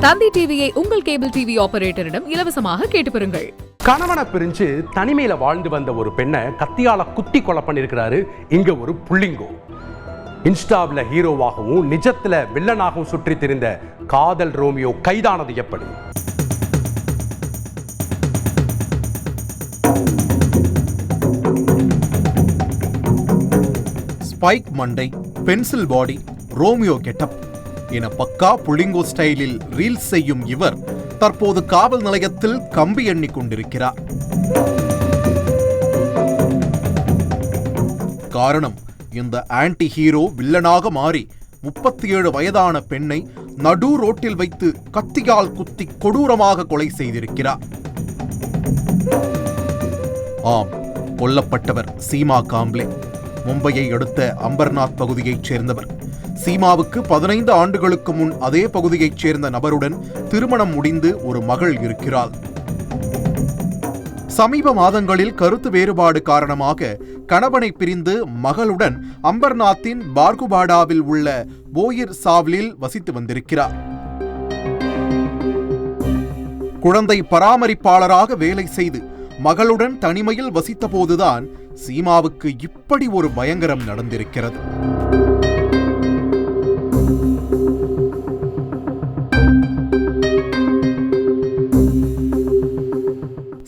தந்தி டிவியை உங்கள் cable TV ஆபரேட்டரிடம் இலவசமாக கேட்டு பெறுங்கள். கணவனை பிரிஞ்சு தனிமையில வாழ்ந்து வந்த ஒரு பெண்ணை கத்தியால குத்தி கொலை பண்ணிருக்கிறாரு இங்க ஒரு புள்ளிங்கோ. இன்ஸ்டாவில் ஹீரோவாகவும் நிஜத்துல வில்லனாகவும் சுற்றி திரிந்த காதல் ரோமியோ கைதானது எப்படி? ஸ்பைக் மண்டை, பென்சில் பாடி, ரோமியோ கெட்டப் என பக்கா புள்ளிங்கோ ஸ்டைலில் ரீல்ஸ் செய்யும் இவர் தற்போது காவல் நிலையத்தில் கம்பி எண்ணிக் கொண்டிருக்கிறார். காரணம், இந்த ஆன்டி ஹீரோ வில்லனாக மாறி 37 வயதான பெண்ணை நடு ரோட்டில் வைத்து கத்தியால் குத்தி கொடூரமாக கொலை செய்திருக்கிறார். ஆம், கொல்லப்பட்டவர் சீமா காம்ப்ளே. மும்பையை அடுத்த அம்பர்நாத் பகுதியைச் சேர்ந்தவர். சீமாவுக்கு 15 ஆண்டுகளுக்கு முன் அதே பகுதியைச் சேர்ந்த நபருடன் திருமணம் முடிந்து ஒரு மகள் இருக்கிறாள். சமீப மாதங்களில் கருத்து வேறுபாடு காரணமாக கணவனை பிரிந்து மகளுடன் அம்பர்நாத்தின் பார்குபாடாவில் உள்ள போயிர் சாவ்லில் வசித்து வந்திருக்கிறார். குழந்தை பராமரிப்பாளராக வேலை செய்து மகளுடன் தனிமையில் வசித்த போதுதான் சீமாவுக்கு இப்படி ஒரு பயங்கரம் நடந்திருக்கிறது.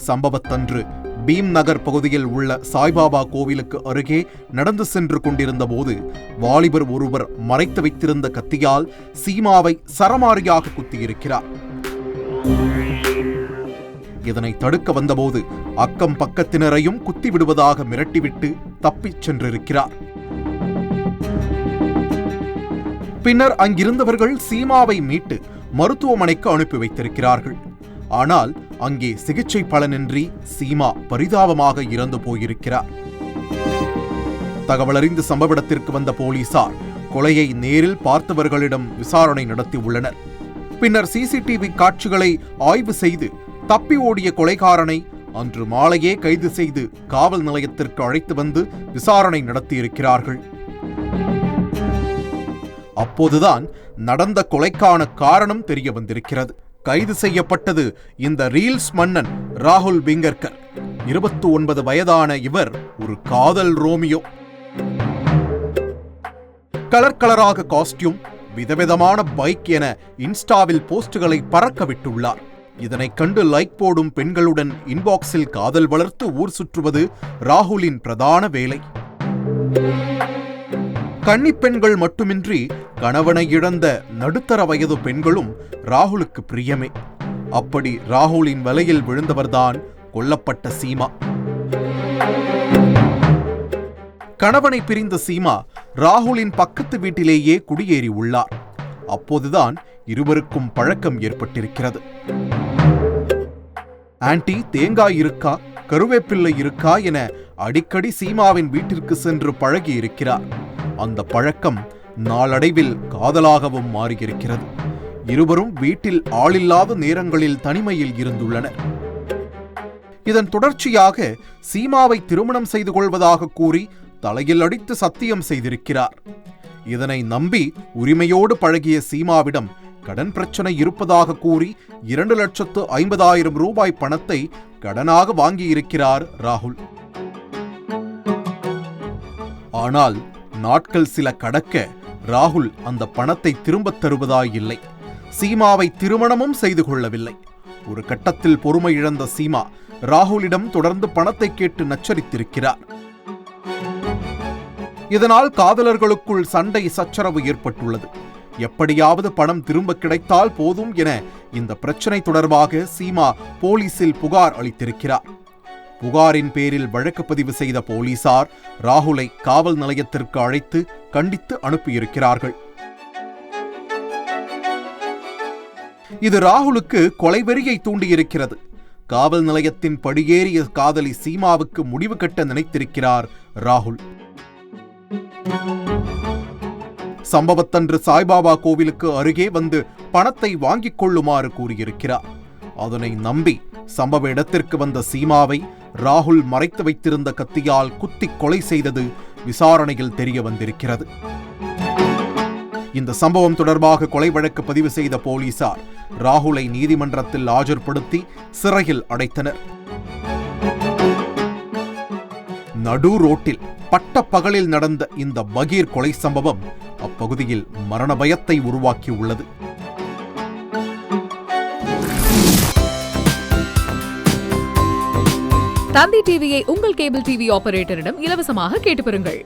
சம்பவத்தன்று பீம் நகர் பகுதியில் உள்ள சாய்பாபா கோவிலுக்கு அருகே நடந்து சென்று கொண்டிருந்த போது வாலிபர் ஒருவர் மறைத்து வைத்திருந்த கத்தியால் சீமாவை சரமாரியாக குத்தியிருக்கிறார். இதனை தடுக்க வந்தபோது அக்கம் பக்கத்தினரையும் குத்திவிடுவதாக மிரட்டிவிட்டு தப்பிச் சென்றிருக்கிறார். பின்னர் அங்கிருந்தவர்கள் சீமாவை மீட்டு மருத்துவமனைக்கு அனுப்பி வைத்திருக்கிறார்கள். ஆனால் அங்கே சிகிச்சை பலனின்றி சீமா பரிதாபமாக இறந்து போயிருக்கிறார். தகவலறிந்து சம்பவ இடத்திற்கு வந்த போலீசார் கொலையை நேரில் பார்த்தவர்களிடம் விசாரணை நடத்தி உள்ளனர். பின்னர் சிசிடிவி காட்சிகளை ஆய்வு செய்து தப்பி ஓடிய கொலைகாரனை அன்று மாலையே கைது செய்து காவல் நிலையத்திற்கு அழைத்து வந்து விசாரணை நடத்தியிருக்கிறார்கள். அப்போதுதான் நடந்த கொலைக்கான காரணம் தெரிய வந்திருக்கிறது. கைது செய்யப்பட்டது இந்த ரீல்ஸ் மன்னன் ராகுல் பிங்கர்கர். 29 வயதான இவர் ஒரு காதல் ரோமியோ. கலர் கலராக காஸ்டியூம், விதவிதமான பைக் என இன்ஸ்டாவில் போஸ்டுகளை பறக்க விட்டுள்ளார். இதனை கண்டு லைக் போடும் பெண்களுடன் இன்பாக்ஸில் காதல் வளர்த்து ஊர் சுற்றுவது ராகுலின் பிரதான வேலை. கன்னிப் பெண்கள் மட்டுமின்றி கணவனை இழந்த நடுத்தர வயது பெண்களும் ராகுலுக்கு பிரியமே. அப்படி ராகுலின் வலையில் விழுந்தவர்தான் கொல்லப்பட்ட சீமா. கணவனை பிரிந்த சீமா ராகுலின் பக்கத்து வீட்டிலேயே குடியேறி உள்ளார். அப்போதுதான் இருவருக்கும் பழக்கம் ஏற்பட்டிருக்கிறது. ஆன்டி, தேங்காய் இருக்கா, கருவேப்பிள்ளை இருக்கா என அடிக்கடி சீமாவின் வீட்டிற்கு சென்று பழகி இருக்கிறார். அந்த பழக்கம் நாளடைவில் காதலாகவும் மாறியிருக்கிறது. இருவரும் வீட்டில் ஆளில்லாத நேரங்களில் தனிமையில் இருந்துள்ளனர். இதன் தொடர்ச்சியாக சீமாவை திருமணம் செய்து கொள்வதாக கூறி தலையில் அடித்து சத்தியம் செய்திருக்கிறார். இதனை நம்பி உரிமையோடு பழகிய சீமாவிடம் கடன் பிரச்சனை இருப்பதாக கூறி 2,50,000 ரூபாய் பணத்தை கடனாக வாங்கியிருக்கிறார் ராகுல். ஆனால் நாட்கள் சில கடக்க ராகுல் அந்த பணத்தை திரும்பத் தருவதாயில்லை. சீமாவை திருமணமும் செய்து கொள்ளவில்லை. ஒரு கட்டத்தில் பொறுமை இழந்த சீமா ராகுலிடம் தொடர்ந்து பணத்தை கேட்டு நச்சரித்திருக்கிறார். இதனால் காதலர்களுக்குள் சண்டை சச்சரவு ஏற்பட்டுள்ளது. எப்படியாவது பணம் திரும்ப கிடைத்தால் போதும் என இந்த பிரச்சனை தொடர்பாக சீமா போலீசில் புகார் அளித்திருக்கிறார். புகாரின் பேரில் வழக்கு பதிவு செய்த போலீசார் ராகுலை காவல் நிலையத்திற்கு அழைத்து கண்டித்து அனுப்பியிருக்கிறார்கள். இது ராகுலுக்கு கொலைவெறியை தூண்டியிருக்கிறது. காவல் நிலையத்தின் படியேறிய காதலி சீமாவுக்கு முடிவு கட்ட நினைத்திருக்கிறார் ராகுல். சம்பவத்தன்று சாய்பாபா கோவிலுக்கு அருகே வந்து பணத்தை வாங்கிக் கொள்ளுமாறு கூறியிருக்கிறார். அதனை நம்பி சம்பவ இடத்திற்கு வந்த சீமாவை ராகுல் மறைத்து வைத்திருந்த கத்தியால் குத்தி கொலை செய்தது விசாரணையில் தெரிய வந்திருக்கிறது. இந்த சம்பவம் தொடர்பாக கொலை வழக்கு பதிவு செய்த போலீசார் ராகுலை நீதிமன்றத்தில் ஆஜர்படுத்தி சிறையில் அடைத்தனர். நடு ரோட்டில் பட்ட பகலில் நடந்த இந்த பகீர் கொலை சம்பவம் அப்பகுதியில் மரண பயத்தை உருவாக்கியுள்ளது. தந்தி டிவியை உங்கள் கேபிள் டிவி ஆபரேட்டரிடம் இலவசமாக கேட்டு பெறுங்கள்.